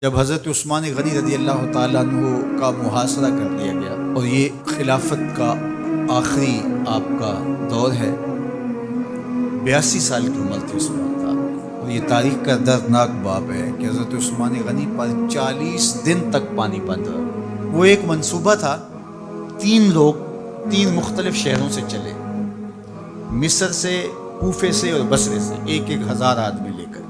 جب حضرت عثمان غنی رضی اللہ تعالیٰ عنہ کا محاصرہ کر لیا گیا اور یہ خلافت کا آخری آپ کا دور ہے، 82 سال کی عمر تھی اس وقت، اور یہ تاریخ کا دردناک باب ہے کہ حضرت عثمان غنی پر 40 دن تک پانی بند رہا۔ وہ ایک منصوبہ تھا، 3 لوگ 3 مختلف شہروں سے چلے، مصر سے، کوفے سے اور بصرے سے، 1000 آدمی لے کر،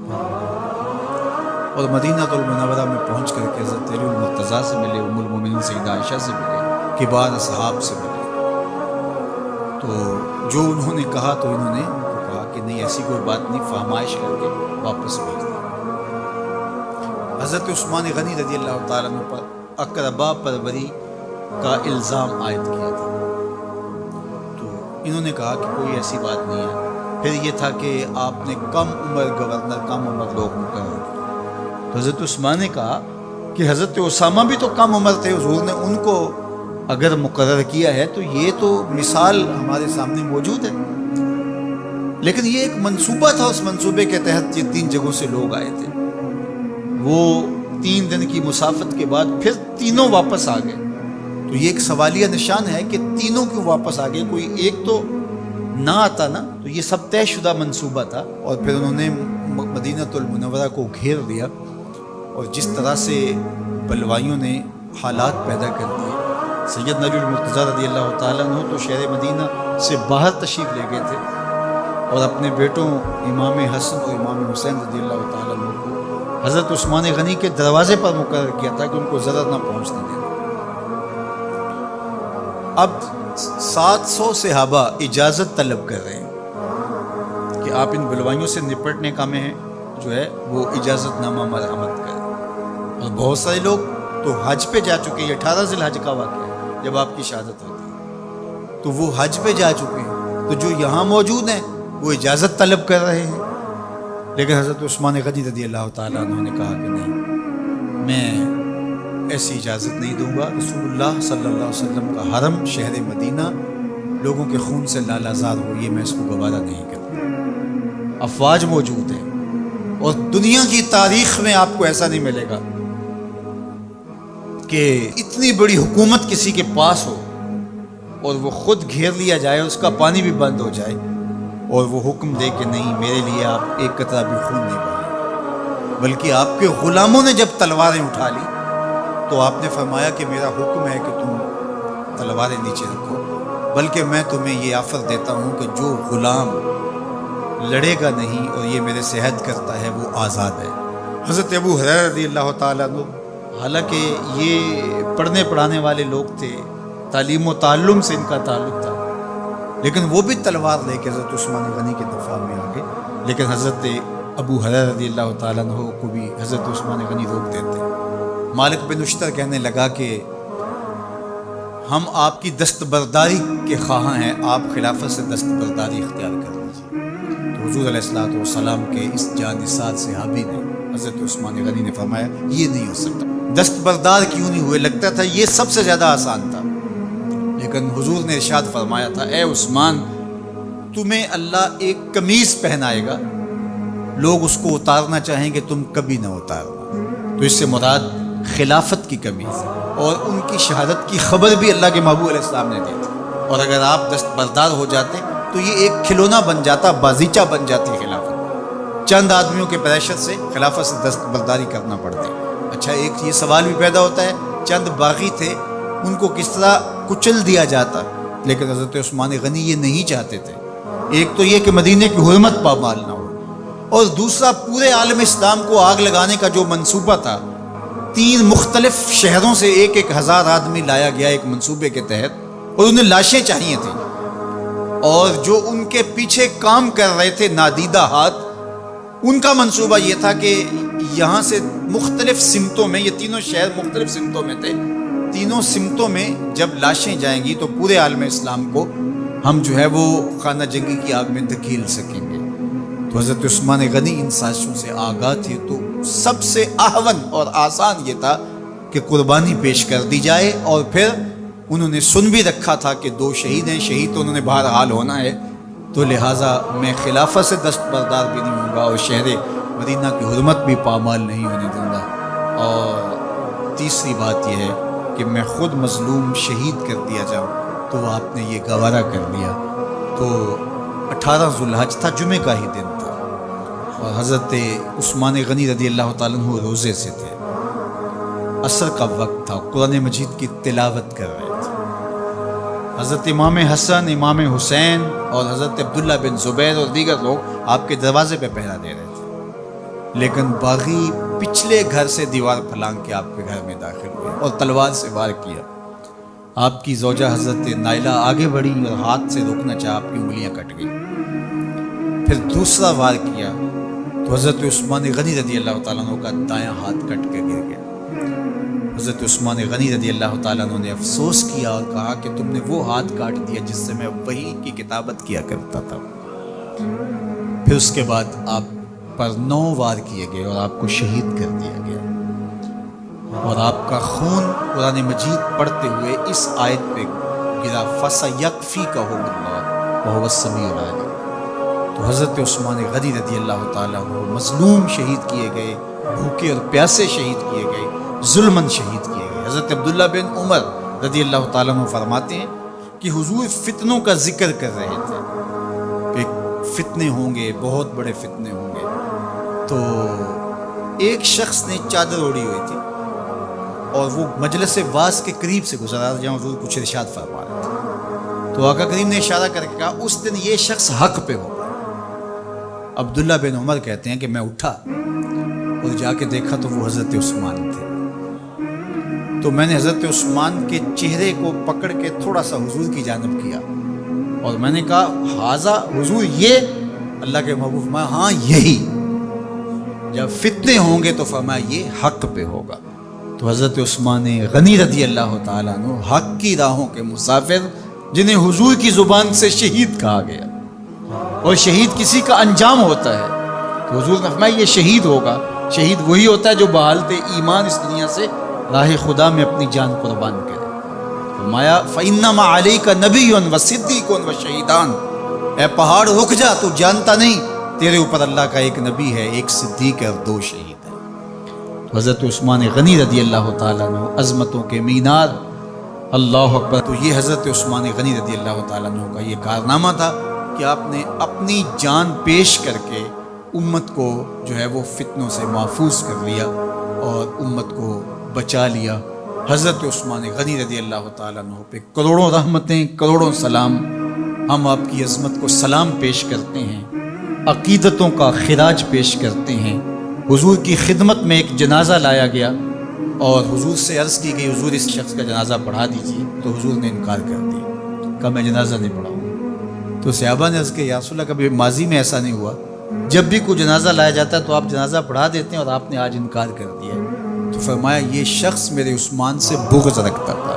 اور مدینہ المنورہ میں پہنچ کر کے حضرت علی المرتضیٰ سے ملے، ام المومنین سیدہ عائشہ سے ملے، کبار اصحاب سے ملے۔ تو جو انہوں نے کہا تو انہوں نے کہا کہ نہیں، ایسی کوئی بات نہیں، فرمائش کر کے واپس بھیج دیں۔ حضرت عثمان غنی رضی اللہ تعالیٰ عنہ پر اقربا پروری کا الزام عائد کیا تھا، تو انہوں نے کہا کہ کوئی ایسی بات نہیں ہے۔ پھر یہ تھا کہ آپ نے کم عمر گورنر، کم عمر لوگ مقرر کیے، تو حضرت عثمان نے کہا کہ حضرت اسامہ بھی تو کم عمر تھے، حضور نے ان کو اگر مقرر کیا ہے تو یہ تو مثال ہمارے سامنے موجود ہے۔ لیکن یہ ایک منصوبہ تھا، اس منصوبے کے تحت یہ 3 جگہوں سے لوگ آئے تھے۔ وہ 3 دن کی مسافت کے بعد پھر تینوں واپس آ گئے، تو یہ ایک سوالیہ نشان ہے کہ تینوں کیوں واپس آ گئے، کوئی ایک تو نہ آتا نا۔ تو یہ سب طے شدہ منصوبہ تھا، اور پھر انہوں نے مدینہ المنورہ کو گھیر لیا، اور جس طرح سے بلوائیوں نے حالات پیدا کر دیے۔ سید علی المرتضیٰ رضی اللہ تعالیٰ عنہ تو شہر مدینہ سے باہر تشریف لے گئے تھے، اور اپنے بیٹوں امام حسن اور امام حسین رضی اللہ تعالیٰ عنہ کو حضرت عثمان غنی کے دروازے پر مقرر کیا تھا کہ ان کو ضرر نہ پہنچنے دینا۔ اب 700 صحابہ اجازت طلب کر رہے ہیں کہ آپ ان بلوائیوں سے نپٹنے کا میں جو ہے وہ اجازت نامہ مرحمت کریں، اور بہت سارے لوگ تو حج پہ جا چکے ہیں۔ یہ 18 ذی الحج کا واقعہ ہے جب آپ کی شہادت ہوتی ہے، تو وہ حج پہ جا چکے ہیں، تو جو یہاں موجود ہیں وہ اجازت طلب کر رہے ہیں۔ لیکن حضرت عثمان غنی رضی اللہ تعالیٰ عنہ نے کہا کہ نہیں، میں ایسی اجازت نہیں دوں گا۔ رسول اللہ صلی اللہ علیہ وسلم کا حرم شہر مدینہ لوگوں کے خون سے لالازار ہو، یہ میں اس کو گوارا نہیں کرتا۔ افواج موجود ہیں، اور دنیا کی تاریخ میں آپ کو ایسا نہیں ملے گا کہ اتنی بڑی حکومت کسی کے پاس ہو اور وہ خود گھیر لیا جائے، اس کا پانی بھی بند ہو جائے، اور وہ حکم دے کہ نہیں، میرے لیے آپ ایک قطرہ بھی خون نہیں بہائیں۔ بلکہ آپ کے غلاموں نے جب تلواریں اٹھا لی تو آپ نے فرمایا کہ میرا حکم ہے کہ تم تلواریں نیچے رکھو، بلکہ میں تمہیں یہ آفر دیتا ہوں کہ جو غلام لڑے گا نہیں اور یہ میرے سے عہد کرتا ہے وہ آزاد ہے۔ حضرت ابو ہریرہ رضی اللہ تعالیٰ عنہ، حالانکہ یہ پڑھنے پڑھانے والے لوگ تھے، تعلیم و تعلم سے ان کا تعلق تھا، لیکن وہ بھی تلوار لے کے حضرت عثمان غنی کے دفاع میں آ گئے۔ لیکن حضرت ابو ہریرہ رضی اللہ تعالیٰ عنہ کو بھی حضرت عثمان غنی روک دیتے۔ مالک بن اشتر کہنے لگا کہ ہم آپ کی دستبرداری کے خواہاں ہیں، آپ خلافت سے دستبرداری اختیار کر لیجیے۔ تو حضور علیہ الصلوۃ والسلام کے اس جانثار صحابی نے، حضرت عثمان غنی نے فرمایا یہ نہیں ہو سکتا۔ دستبردار کیوں نہیں ہوئے؟ لگتا تھا یہ سب سے زیادہ آسان تھا، لیکن حضور نے ارشاد فرمایا تھا، اے عثمان، تمہیں اللہ ایک قمیض پہنائے گا، لوگ اس کو اتارنا چاہیں گے، تم کبھی نہ اتارنا۔ تو اس سے مراد خلافت کی قمیض ہے، اور ان کی شہادت کی خبر بھی اللہ کے محبوب علیہ السلام نے دی تھی، اور اگر آپ دستبردار ہو جاتے تو یہ ایک کھلونا بن جاتا، بازیچہ بن جاتی خلافت۔ چند آدمیوں کے پریشر سے خلافت سے دستبرداری کرنا پڑتی۔ اچھا، ایک یہ سوال بھی پیدا ہوتا ہے، چند باغی تھے، ان کو کس طرح کچل دیا جاتا؟ لیکن حضرت عثمان غنی یہ نہیں چاہتے تھے۔ ایک تو یہ کہ مدینے کی حرمت پامال نہ ہو، اور دوسرا پورے عالم اسلام کو آگ لگانے کا جو منصوبہ تھا، 3 مختلف شہروں سے 1000 آدمی لایا گیا ایک منصوبے کے تحت، اور انہیں لاشیں چاہیے تھیں، اور جو ان کے پیچھے کام کر رہے تھے نادیدہ ہاتھ، ان کا منصوبہ یہ تھا کہ یہاں سے مختلف سمتوں میں، یہ تینوں شہر مختلف سمتوں میں تھے، تینوں سمتوں میں جب لاشیں جائیں گی تو پورے عالم اسلام کو ہم جو ہے وہ خانہ جنگی کی آگ میں دھکیل سکیں گے۔ تو حضرت عثمان غنی ان سازشوں سے آگاہ تھے، تو سب سے اہون اور آسان یہ تھا کہ قربانی پیش کر دی جائے، اور پھر انہوں نے سن بھی رکھا تھا کہ 2 شہید ہیں، شہید تو انہوں نے بہرحال ہونا ہے، تو لہٰذا میں خلافت سے دستبردار بھی نہیں ہوں گا، اور شہر مدینہ کی حرمت بھی پامال نہیں ہونے دوں گا۔ اور تیسری بات یہ ہے کہ میں خود مظلوم شہید کر دیا جاؤں، تو آپ نے یہ گوارا کر لیا۔ تو 18 ذوالحج تھا، جمعے کا ہی دن تھا، اور حضرت عثمان غنی رضی اللہ تعالیٰ عنہ روزے سے تھے، عصر کا وقت تھا، قرآن مجید کی تلاوت کر رہے تھے۔ حضرت امام حسن، امام حسین اور حضرت عبداللہ بن زبیر اور دیگر لوگ آپ کے دروازے پہ پہرا دے رہے تھے، لیکن باغی پچھلے گھر سے دیوار پھلانگ کے آپ کے گھر میں داخل ہوئے اور تلوار سے وار کیا۔ آپ کی زوجہ حضرت نائلہ آگے بڑھی اور ہاتھ سے روکنا چاہا، آپ کی انگلیاں کٹ گئی۔ پھر دوسرا وار کیا تو حضرت عثمان غنی رضی اللہ تعالیٰ عنہ کا دایاں ہاتھ کٹ کے گر گیا۔ حضرت عثمان غنی رضی اللہ تعالیٰ عنہ نے افسوس کیا اور کہا کہ تم نے وہ ہاتھ کاٹ دیا جس سے میں وحی کی کتابت کیا کرتا تھا۔ پھر اس کے بعد آپ پر 9 وار کیے گئے اور آپ کو شہید کر دیا گیا، اور آپ کا خون قرآن مجید پڑھتے ہوئے اس آیت پہ گرا، فَسَيَكْفِيكَهُ اللَّهُ وَهُوَ السَّمِيعُ الْعَلِيمُ۔ تو حضرت عثمان غنی رضی اللہ تعالیٰ عنہ مظلوم شہید کیے گئے، بھوکے اور پیاسے شہید کیے گئے، ظلماً شہید کیے گئے۔ حضرت عبداللہ بن عمر رضی اللہ تعالیٰ عنہ فرماتے ہیں کہ حضور فتنوں کا ذکر کر رہے تھے کہ فتنے ہوں گے، بہت بڑے فتنے ہوں گے۔ تو ایک شخص نے چادر اوڑھی ہوئی تھی اور وہ مجلس واعظ کے قریب سے گزرا جہاں حضور کچھ ارشاد فرما رہے تھے، تو آقا کریم نے اشارہ کر کے کہا اس دن یہ شخص حق پہ ہوگا۔ عبداللہ بن عمر کہتے ہیں کہ میں اٹھا اور جا کے دیکھا تو وہ حضرت عثمان تھے۔ تو میں نے حضرت عثمان کے چہرے کو پکڑ کے تھوڑا سا حضور کی جانب کیا اور میں نے کہا حاضہ حضور، یہ اللہ کے محبوب، میں ہاں یہی، جب فتنے ہوں گے تو فرمایا یہ حق پہ ہوگا۔ تو حضرت عثمان غنی رضی اللہ تعالیٰ عنہ حق کی راہوں کے مسافر، جنہیں حضور کی زبان سے شہید کہا گیا، اور شہید کسی کا انجام ہوتا ہے، تو حضور نے فرمایا یہ شہید ہوگا۔ شہید وہی ہوتا ہے جو بحالت ایمان اس دنیا سے راہ خدا میں اپنی جان قربان کرے۔ فرمایا فَإِنَّمَا عَلَيْكَ نَبِيٌّ وَصِدِّيقٌ وَشَهِيدَانٌ، اے پہاڑ رک جا، تو جانتا نہیں تیرے اوپر اللہ کا ایک نبی ہے، ایک صدیق ہے اور 2 شہید ہیں۔ تو حضرت عثمان غنی رضی اللہ تعالیٰ عنہ عظمتوں کے مینار، اللہ اکبر۔ تو یہ حضرت عثمان غنی رضی اللہ تعالیٰ عنہ کا یہ کارنامہ تھا کہ آپ نے اپنی جان پیش کر کے امت کو جو ہے وہ فتنوں سے محفوظ کر لیا اور امت کو بچا لیا۔ حضرت عثمان غنی رضی اللہ تعالیٰ عنہ پہ کروڑوں رحمتیں، کروڑوں سلام۔ ہم آپ کی عظمت کو سلام پیش کرتے ہیں، عقیدتوں کا خراج پیش کرتے ہیں۔ حضور کی خدمت میں ایک جنازہ لایا گیا اور حضور سے عرض کی گئی حضور اس شخص کا جنازہ پڑھا دیجیے، تو حضور نے انکار کر دیا، کہا میں جنازہ نہیں پڑھاؤں۔ تو صحابہ نے عرض کیا یا رسول اللہ، کبھی ماضی میں ایسا نہیں ہوا، جب بھی کوئی جنازہ لایا جاتا ہے تو آپ جنازہ پڑھا دیتے ہیں اور آپ نے آج انکار کر دیا۔ تو فرمایا یہ شخص میرے عثمان سے بغض رکھتا تھا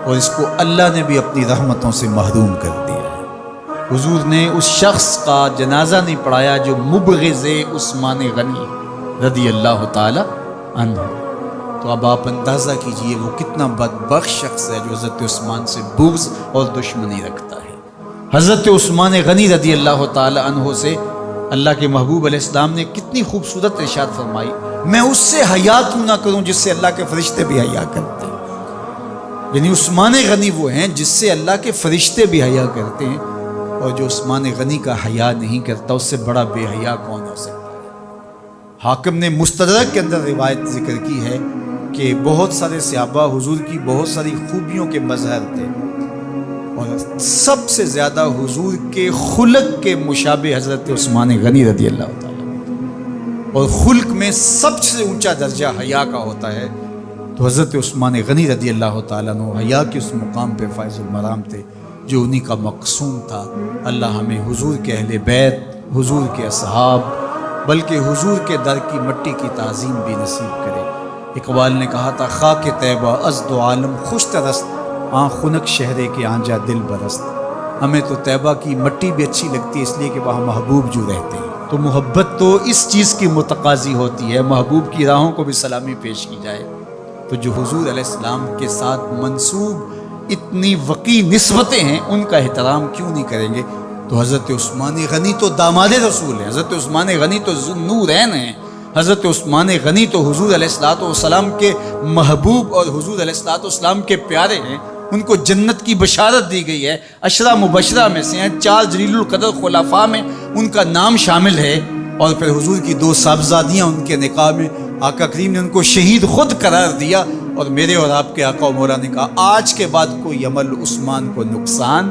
اور اس کو اللہ نے بھی اپنی رحمتوں سے محروم کر دیا ہے۔ حضور نے اس شخص کا جنازہ نہیں پڑھایا جو مبغض عثمان غنی رضی اللہ تعالی عنہ۔ تو اب آپ اندازہ کیجئے وہ کتنا بدبخت شخص ہے جو حضرت عثمان سے بغض اور دشمنی رکھتا ہے۔ حضرت عثمان غنی رضی اللہ تعالی عنہ سے اللہ کے محبوب علیہ السلام نے کتنی خوبصورت ارشاد فرمائی، میں اس سے حیا کیوں نہ کروں جس سے اللہ کے فرشتے بھی حیا کرتے ہیں۔ یعنی عثمان غنی وہ ہیں جس سے اللہ کے فرشتے بھی حیا کرتے ہیں، اور جو عثمان غنی کا حیا نہیں کرتا اس سے بڑا بے حیا کون ہو سکتا ہے۔ حاکم نے مستدرک کے اندر روایت ذکر کی ہے کہ بہت سارے صحابہ حضور کی بہت ساری خوبیوں کے مظہر تھے، اور سب سے زیادہ حضور کے خلق کے مشابہ حضرت عثمان غنی رضی اللہ تعالیٰ، اور خلق میں سب سے اونچا درجہ حیا کا ہوتا ہے۔ تو حضرت عثمان غنی رضی اللہ تعالیٰ عنہ حیا کے اس مقام پہ فائز المرام تھے جو انہی کا مقصوم تھا۔ اللہ ہمیں حضور کے اہل بیت، حضور کے اصحاب، بلکہ حضور کے در کی مٹی کی تعظیم بھی نصیب کرے۔ اقبال نے کہا تھا خاک طیبہ از دو عالم خوش ترست، آن خنک شہرے کے آنجا دل برست۔ ہمیں تو طیبہ کی مٹی بھی اچھی لگتی ہے اس لیے کہ وہاں محبوب جو رہتے ہیں۔ تو محبت تو اس چیز کی متقاضی ہوتی ہے، محبوب کی راہوں کو بھی سلامی پیش کی جائے۔ تو جو حضور علیہ السلام کے ساتھ منسوب اتنی وقی نسبتیں ہیں ان کا احترام کیوں نہیں کریں گے؟ تو حضرت عثمان غنی تو داماد رسول ہیں، حضرت عثمان غنی تو ذو النورین ہیں، حضرت عثمان غنی تو حضور علیہ الصلوۃ والسلام کے محبوب اور حضور علیہ الصلوۃ والسلام کے پیارے ہیں، ان کو جنت کی بشارت دی گئی ہے، عشرہ مبشرہ میں سے ہیں، 4 جلیل القدر خلفاء میں ان کا نام شامل ہے، اور پھر حضور کی 2 صاحبزادیاں ان کے نکاح میں آقا کریم نے ان کو شہید خود قرار دیا، اور میرے اور آپ کے آقا و مولا نے کہا آج کے بعد کوئی عمل عثمان کو نقصان